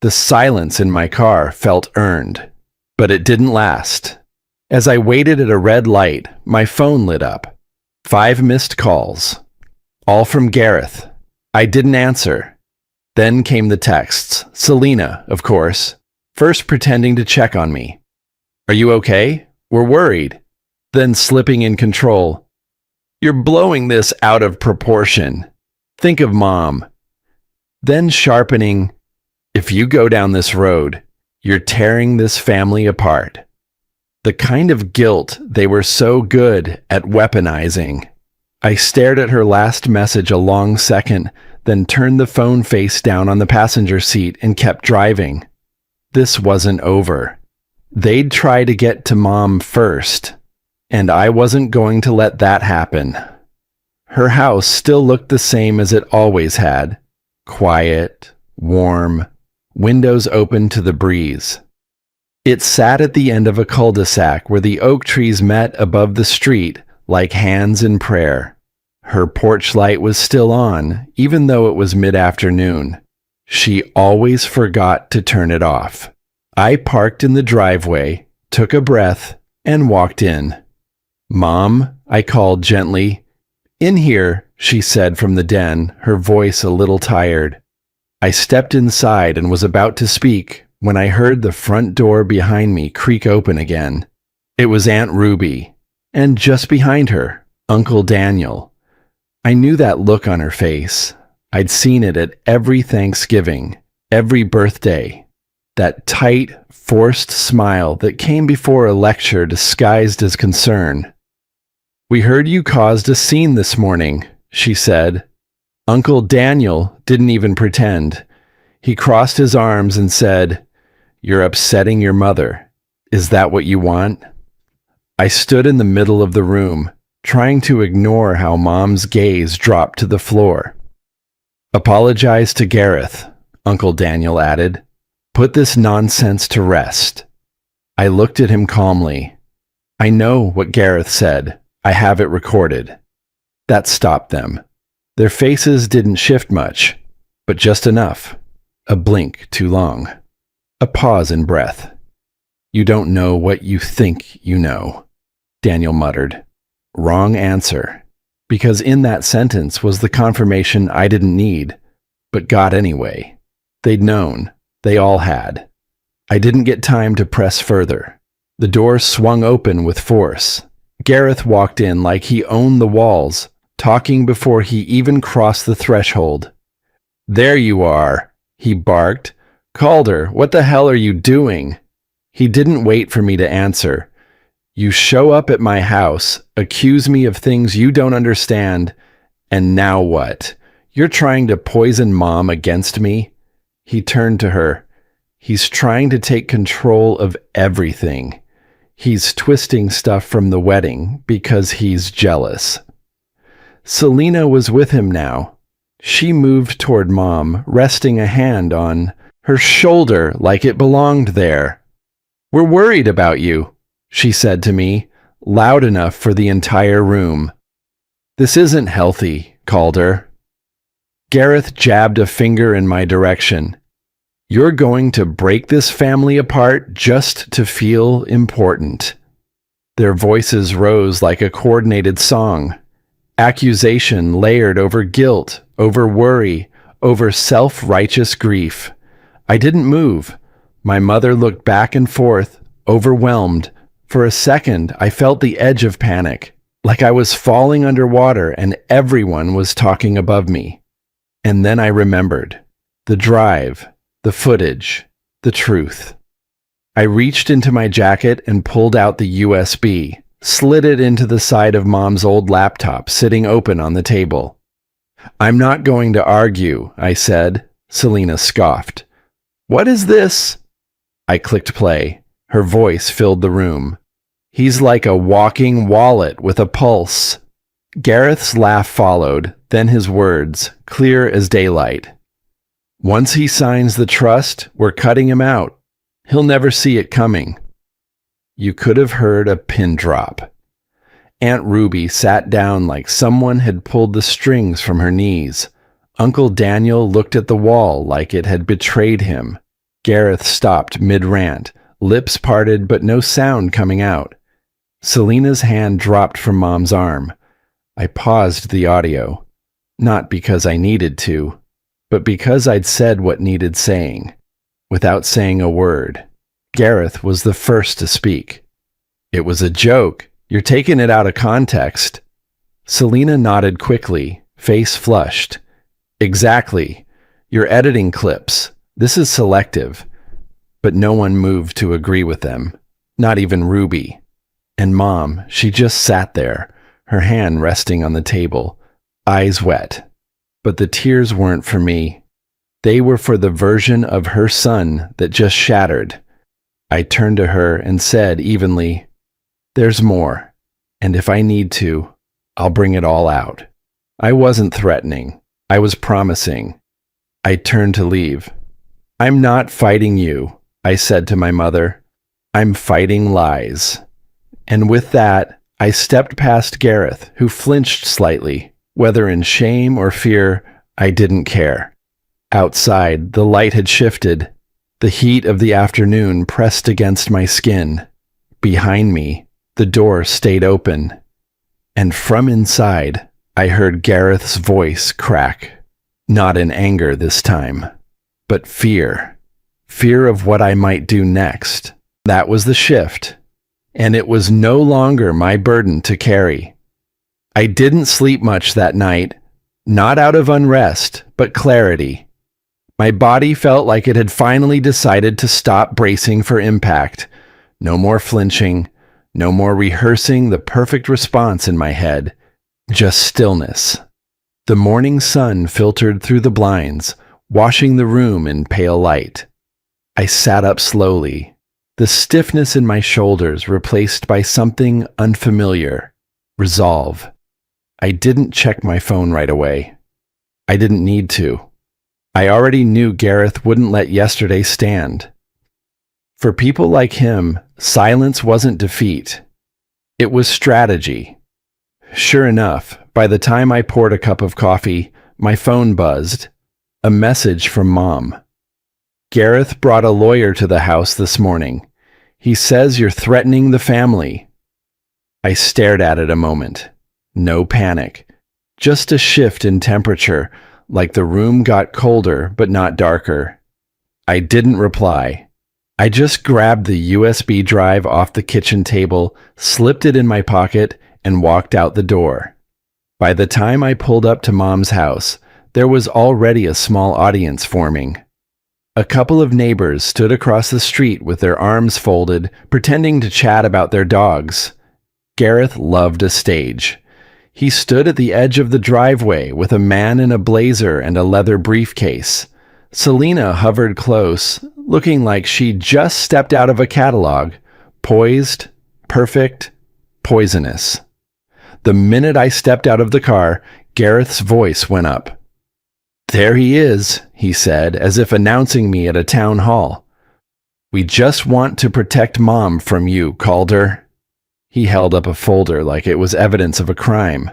The silence in my car felt earned, but it didn't last. As I waited at a red light, my phone lit up. 5 missed calls. All from Gareth. I didn't answer. Then came the texts. Selena, of course, first pretending to check on me. Are you okay? We're worried. Then slipping in control. You're blowing this out of proportion. Think of Mom. Then sharpening, if you go down this road, you're tearing this family apart. The kind of guilt they were so good at weaponizing. I stared at her last message a long second, then turned the phone face down on the passenger seat and kept driving. This wasn't over. They'd try to get to Mom first, and I wasn't going to let that happen. Her house still looked the same as it always had. Quiet, warm, windows open to the breeze. It sat at the end of a cul-de-sac where the oak trees met above the street like hands in prayer. Her porch light was still on, even though it was mid-afternoon. She always forgot to turn it off. I parked in the driveway, took a breath, and walked in. "Mom," I called gently. "In here," she said from the den, her voice a little tired. I stepped inside and was about to speak when I heard the front door behind me creak open again. It was Aunt Ruby, and just behind her, Uncle Daniel. I knew that look on her face. I'd seen it at every Thanksgiving, every birthday. That tight, forced smile that came before a lecture disguised as concern. "We heard you caused a scene this morning," she said. Uncle Daniel didn't even pretend. He crossed his arms and said, "You're upsetting your mother. Is that what you want?" I stood in the middle of the room, trying to ignore how Mom's gaze dropped to the floor. "Apologize to Gareth," Uncle Daniel added. "Put this nonsense to rest." I looked at him calmly. "I know what Gareth said. I have it recorded." That stopped them. Their faces didn't shift much, but just enough. A blink too long. A pause in breath. "You don't know what you think you know," Daniel muttered. Wrong answer. Because in that sentence was the confirmation I didn't need, but got anyway. They'd known. They all had. I didn't get time to press further. The door swung open with force. Gareth walked in like he owned the walls, talking before he even crossed the threshold. "There you are," he barked. "Calder, what the hell are you doing?" He didn't wait for me to answer. "You show up at my house, accuse me of things you don't understand, and now what? You're trying to poison Mom against me?" He turned to her. "He's trying to take control of everything. He's twisting stuff from the wedding because he's jealous." Selena was with him now. She moved toward Mom, resting a hand on her shoulder like it belonged there. "We're worried about you," she said to me, loud enough for the entire room. "This isn't healthy, Calder." Gareth jabbed a finger in my direction. "You're going to break this family apart just to feel important." Their voices rose like a coordinated song. Accusation layered over guilt, over worry, over self-righteous grief. I didn't move. My mother looked back and forth, overwhelmed. For a second, I felt the edge of panic, like I was falling underwater and everyone was talking above me. And then I remembered. The drive, the footage, the truth. I reached into my jacket and pulled out the USB, slid it into the side of Mom's old laptop sitting open on the table. "I'm not going to argue," I said. Selena scoffed. "What is this?" I clicked play. Her voice filled the room. "He's like a walking wallet with a pulse." Gareth's laugh followed, then his words, clear as daylight. "Once he signs the trust, we're cutting him out. He'll never see it coming." You could have heard a pin drop. Aunt Ruby sat down like someone had pulled the strings from her knees. Uncle Daniel looked at the wall like it had betrayed him. Gareth stopped mid-rant, lips parted but no sound coming out. Selena's hand dropped from Mom's arm. I paused the audio, not because I needed to, but because I'd said what needed saying, without saying a word. Gareth was the first to speak. "It was a joke. You're taking it out of context." Selena nodded quickly, face flushed. "Exactly. You're editing clips. This is selective." But no one moved to agree with them, not even Ruby. And Mom, she just sat there, her hand resting on the table, eyes wet. But the tears weren't for me. They were for the version of her son that just shattered. I turned to her and said evenly, "There's more, and if I need to, I'll bring it all out." I wasn't threatening. I was promising. I turned to leave. "I'm not fighting you," I said to my mother. "I'm fighting lies." And with that, I stepped past Gareth, who flinched slightly. Whether in shame or fear, I didn't care. Outside, the light had shifted. The heat of the afternoon pressed against my skin. Behind me, the door stayed open. And from inside, I heard Gareth's voice crack. Not in anger this time, but fear. Fear of what I might do next. That was the shift. And it was no longer my burden to carry. I didn't sleep much that night, not out of unrest, but clarity. My body felt like it had finally decided to stop bracing for impact. No more flinching, no more rehearsing the perfect response in my head, just stillness. The morning sun filtered through the blinds, washing the room in pale light. I sat up slowly, the stiffness in my shoulders replaced by something unfamiliar, resolve. I didn't check my phone right away. I didn't need to. I already knew Gareth wouldn't let yesterday stand. For people like him, silence wasn't defeat. It was strategy. Sure enough, by the time I poured a cup of coffee, my phone buzzed. A message from Mom. "Gareth brought a lawyer to the house this morning. He says you're threatening the family." I stared at it a moment. No panic. Just a shift in temperature, like the room got colder but not darker. I didn't reply. I just grabbed the USB drive off the kitchen table, slipped it in my pocket, and walked out the door. By the time I pulled up to Mom's house, there was already a small audience forming. A couple of neighbors stood across the street with their arms folded, pretending to chat about their dogs. Gareth loved a stage. He stood at the edge of the driveway with a man in a blazer and a leather briefcase. Selena hovered close, looking like she'd just stepped out of a catalog, poised, perfect, poisonous. The minute I stepped out of the car, Gareth's voice went up. "There he is," he said, as if announcing me at a town hall. "We just want to protect Mom from you, Calder." He held up a folder like it was evidence of a crime.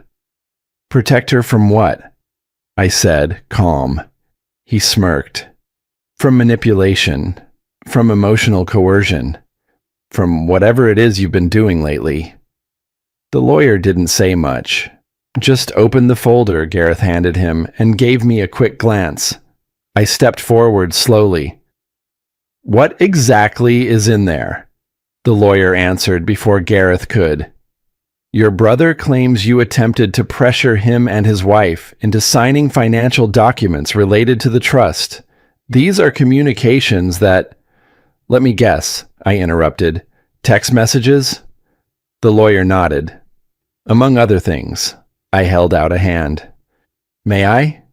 "Protect her from what?" I said, calm. He smirked. "From manipulation, from emotional coercion, from whatever it is you've been doing lately." The lawyer didn't say much. Just opened the folder Gareth handed him and gave me a quick glance. I stepped forward slowly. "What exactly is in there?" The lawyer answered before Gareth could. "Your brother claims you attempted to pressure him and his wife into signing financial documents related to the trust. These are communications that—" "Let me guess," I interrupted. "Text messages?" The lawyer nodded. "Among other things." I held out a hand. "May I?"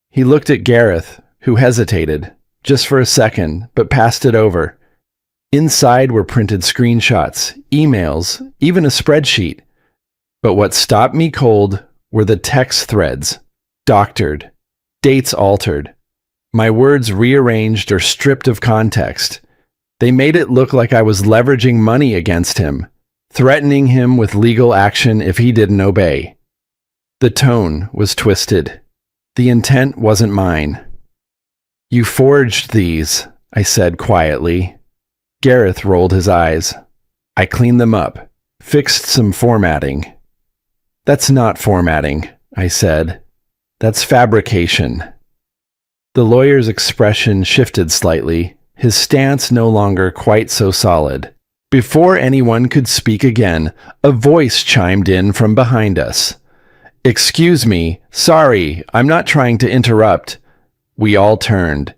He looked at Gareth, who hesitated, just for a second, but passed it over. Inside were printed screenshots, emails, even a spreadsheet. But what stopped me cold were the text threads, doctored, dates altered, my words rearranged or stripped of context. They made it look like I was leveraging money against him, threatening him with legal action if he didn't obey. The tone was twisted. The intent wasn't mine. "You forged these," I said quietly. Gareth rolled his eyes. "I cleaned them up, fixed some formatting." "That's not formatting," I said. "That's fabrication." The lawyer's expression shifted slightly, his stance no longer quite so solid. Before anyone could speak again, a voice chimed in from behind us. "Excuse me, sorry, I'm not trying to interrupt." We all turned.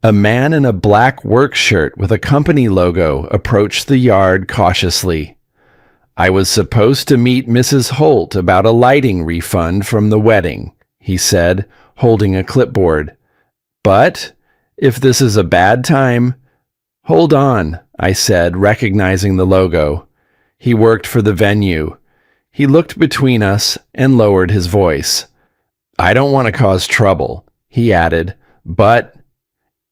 A man in a black work shirt with a company logo approached the yard cautiously. "I was supposed to meet Mrs. Holt about a lighting refund from the wedding," he said, holding a clipboard. "But if this is a bad time—" "Hold on," I said, recognizing the logo. He worked for the venue. He looked between us and lowered his voice. I don't want to cause trouble, he added, but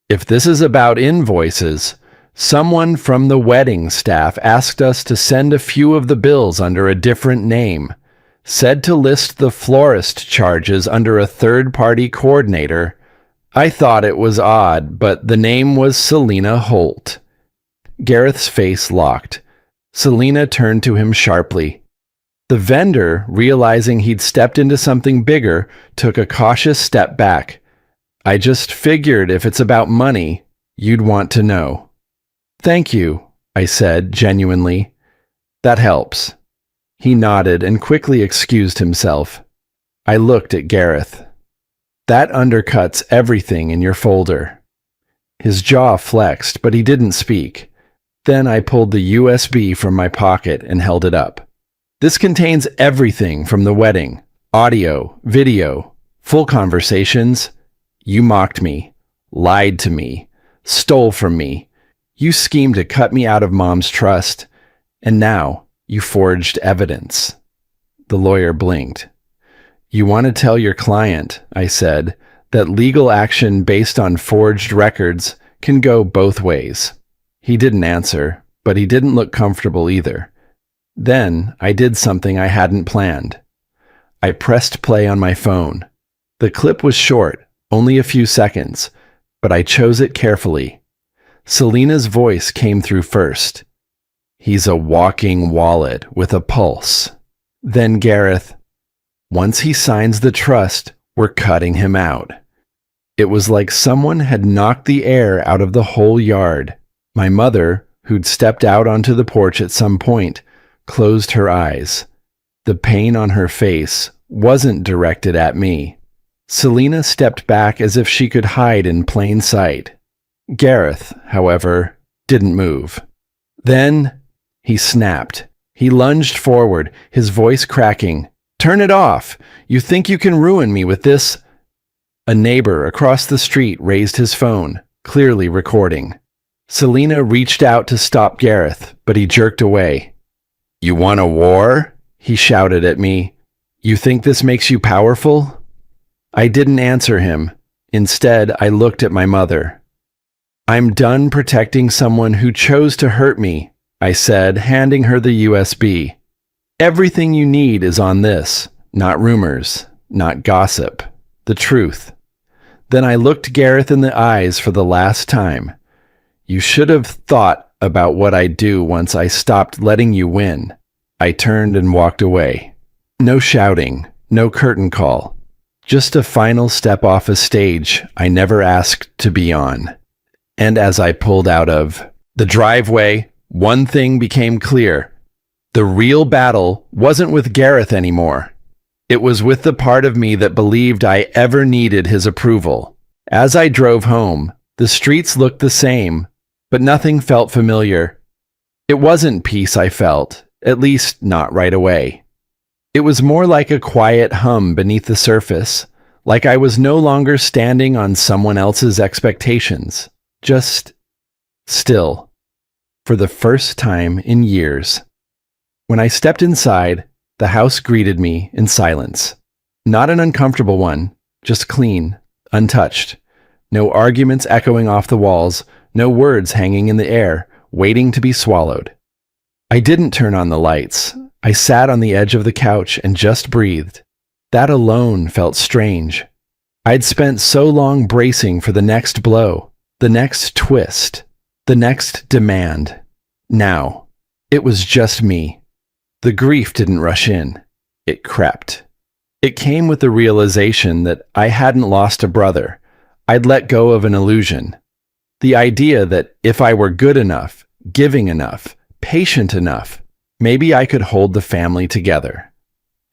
if this is about invoices, someone from the wedding staff asked us to send a few of the bills under a different name, said to list the florist charges under a third-party coordinator. I thought it was odd, but the name was Selena Holt. Gareth's face locked. Selena turned to him sharply. The vendor, realizing he'd stepped into something bigger, took a cautious step back. I just figured if it's about money, you'd want to know. Thank you, I said genuinely. That helps. He nodded and quickly excused himself. I looked at Gareth. That undercuts everything in your folder. His jaw flexed, but he didn't speak. Then I pulled the USB from my pocket and held it up. This contains everything from the wedding. Audio, video, full conversations. You mocked me, lied to me, stole from me. You schemed to cut me out of Mom's trust, and now you forged evidence. The lawyer blinked. You want to tell your client, I said, that legal action based on forged records can go both ways. He didn't answer, but he didn't look comfortable either. Then I did something I hadn't planned. I pressed play on my phone. The clip was short, only a few seconds, but I chose it carefully. Selena's voice came through first. He's a walking wallet with a pulse. Then Gareth, once he signs the trust, we're cutting him out. It was like someone had knocked the air out of the whole yard. My mother, who'd stepped out onto the porch at some point, closed her eyes. The pain on her face wasn't directed at me. Selena stepped back as if she could hide in plain sight. Gareth, however, didn't move. Then he snapped. He lunged forward, his voice cracking. Turn it off! You think you can ruin me with this? A neighbor across the street raised his phone, clearly recording. Selena reached out to stop Gareth, but he jerked away. You want a war? He shouted at me. You think this makes you powerful? I didn't answer him. Instead, I looked at my mother. I'm done protecting someone who chose to hurt me, I said, handing her the USB. Everything you need is on this, not rumors, not gossip, the truth. Then I looked Gareth in the eyes for the last time. You should have thought about what I'd do once I stopped letting you win. I turned and walked away. No shouting, no curtain call. Just a final step off a stage I never asked to be on. And as I pulled out of the driveway, one thing became clear. The real battle wasn't with Gareth anymore. It was with the part of me that believed I ever needed his approval. As I drove home, the streets looked the same, but nothing felt familiar. It wasn't peace I felt, at least not right away. It was more like a quiet hum beneath the surface, like I was no longer standing on someone else's expectations, just still, for the first time in years. When I stepped inside, the house greeted me in silence. Not an uncomfortable one, just clean, untouched. No arguments echoing off the walls, no words hanging in the air, waiting to be swallowed. I didn't turn on the lights. I sat on the edge of the couch and just breathed. That alone felt strange. I'd spent so long bracing for the next blow, the next twist, the next demand. Now, it was just me. The grief didn't rush in. It crept. It came with the realization that I hadn't lost a brother. I'd let go of an illusion. The idea that if I were good enough, giving enough, patient enough, maybe I could hold the family together.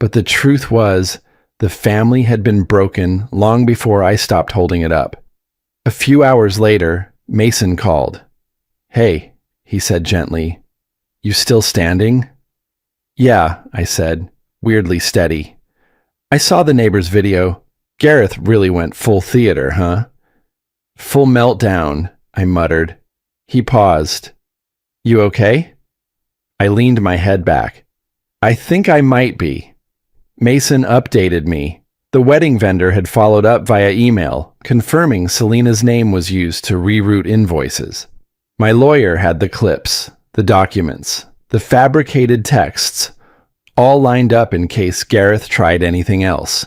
But the truth was, the family had been broken long before I stopped holding it up. A few hours later, Mason called. "Hey," he said gently. "You still standing?" "Yeah," I said, weirdly steady. "I saw the neighbor's video. Gareth really went full theater, huh?" "Full meltdown," I muttered. He paused. "You okay?" I leaned my head back. "I think I might be." Mason updated me. The wedding vendor had followed up via email, confirming Selena's name was used to reroute invoices. My lawyer had the clips, the documents, the fabricated texts, all lined up in case Gareth tried anything else.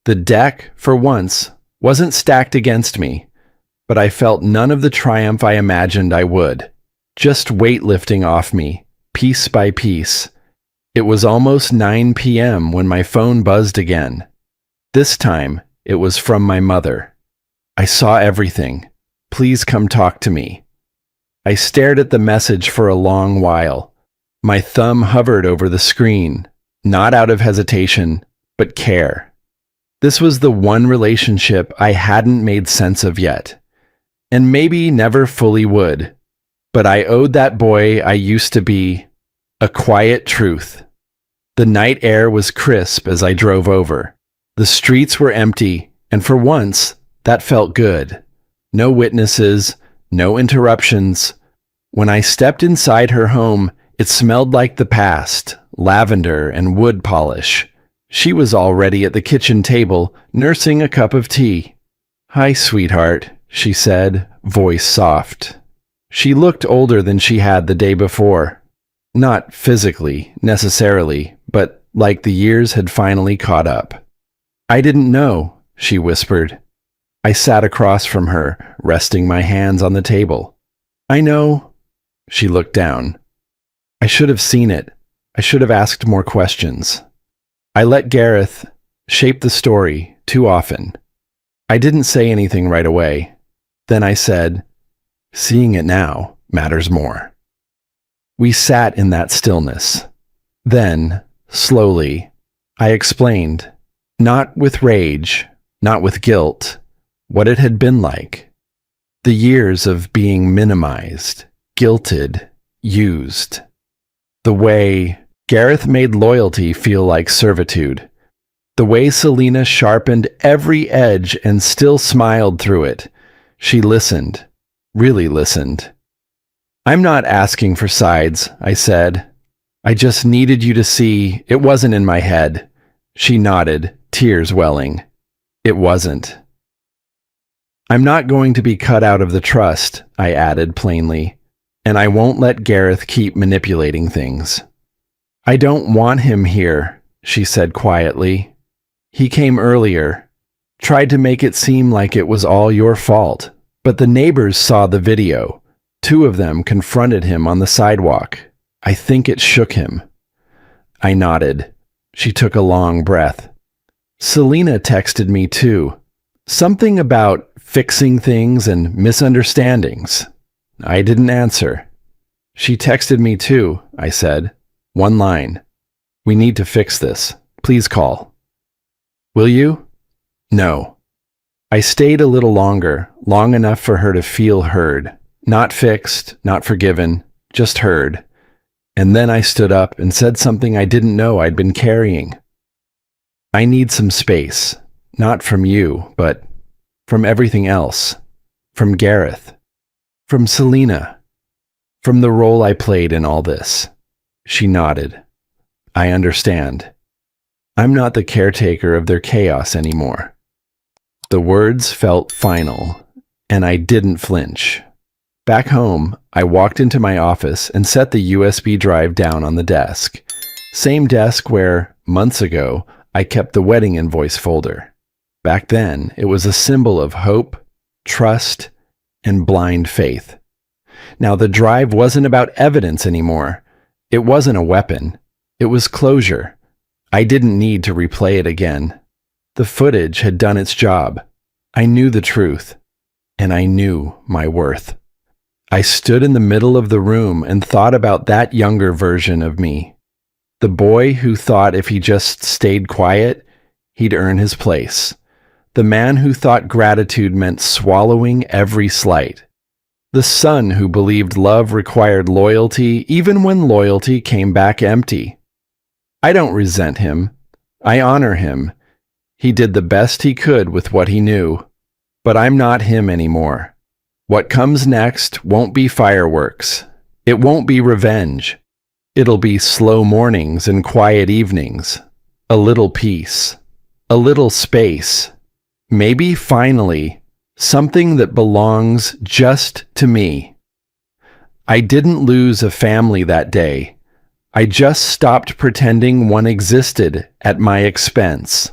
The deck, for once, wasn't stacked against me, but I felt none of the triumph I imagined I would. Just weight lifting off me, piece by piece. It was almost 9 p.m. when my phone buzzed again. This time, it was from my mother. I saw everything. Please come talk to me. I stared at the message for a long while. My thumb hovered over the screen, not out of hesitation, but care. This was the one relationship I hadn't made sense of yet, and maybe never fully would. But I owed that boy I used to be a quiet truth. The night air was crisp as I drove over. The streets were empty, and for once, that felt good. No witnesses, no interruptions. When I stepped inside her home, it smelled like the past, lavender and wood polish. She was already at the kitchen table, nursing a cup of tea. "Hi, sweetheart," she said, voice soft. She looked older than she had the day before. Not physically, necessarily, but like the years had finally caught up. "I didn't know," she whispered. I sat across from her, resting my hands on the table. "I know." She looked down. "I should have seen it. I should have asked more questions. I let Gareth shape the story too often. I didn't say anything right away. Then I said, seeing it now matters more." We sat in that stillness. Then, slowly, I explained, not with rage, not with guilt, what it had been like. The years of being minimized, guilted, used. The way Gareth made loyalty feel like servitude. The way Selena sharpened every edge and still smiled through it. She listened, really listened. "I'm not asking for sides," I said. "I just needed you to see it wasn't in my head." She nodded, tears welling. It wasn't. "I'm not going to be cut out of the trust," I added plainly, "and I won't let Gareth keep manipulating things." "I don't want him here," she said quietly. "He came earlier, tried to make it seem like it was all your fault, but the neighbors saw the video. 2 of them confronted him on the sidewalk. I think it shook him." I nodded. She took a long breath. "Selena texted me too. Something about fixing things and misunderstandings." I didn't answer. "She texted me too," I said. One line. "We need to fix this. Please call." "Will you?" "No." I stayed a little longer, long enough for her to feel heard. Not fixed, not forgiven, just heard. And then I stood up and said something I didn't know I'd been carrying. "I need some space. Not from you, but from everything else. From Gareth. From Selena. From the role I played in all this." She nodded. "I understand. I'm not the caretaker of their chaos anymore." The words felt final, and I didn't flinch. Back home, I walked into my office and set the USB drive down on the desk. Same desk where, months ago, I kept the wedding invoice folder. Back then, it was a symbol of hope, trust, and blind faith. Now, the drive wasn't about evidence anymore. It wasn't a weapon. It was closure. I didn't need to replay it again. The footage had done its job. I knew the truth, and I knew my worth. I stood in the middle of the room and thought about that younger version of me. The boy who thought if he just stayed quiet, he'd earn his place. The man who thought gratitude meant swallowing every slight. The son who believed love required loyalty even when loyalty came back empty. I don't resent him. I honor him. He did the best he could with what he knew. But I'm not him anymore. What comes next won't be fireworks. It won't be revenge. It'll be slow mornings and quiet evenings. A little peace. A little space. Maybe finally, something that belongs just to me. I didn't lose a family that day. I just stopped pretending one existed at my expense.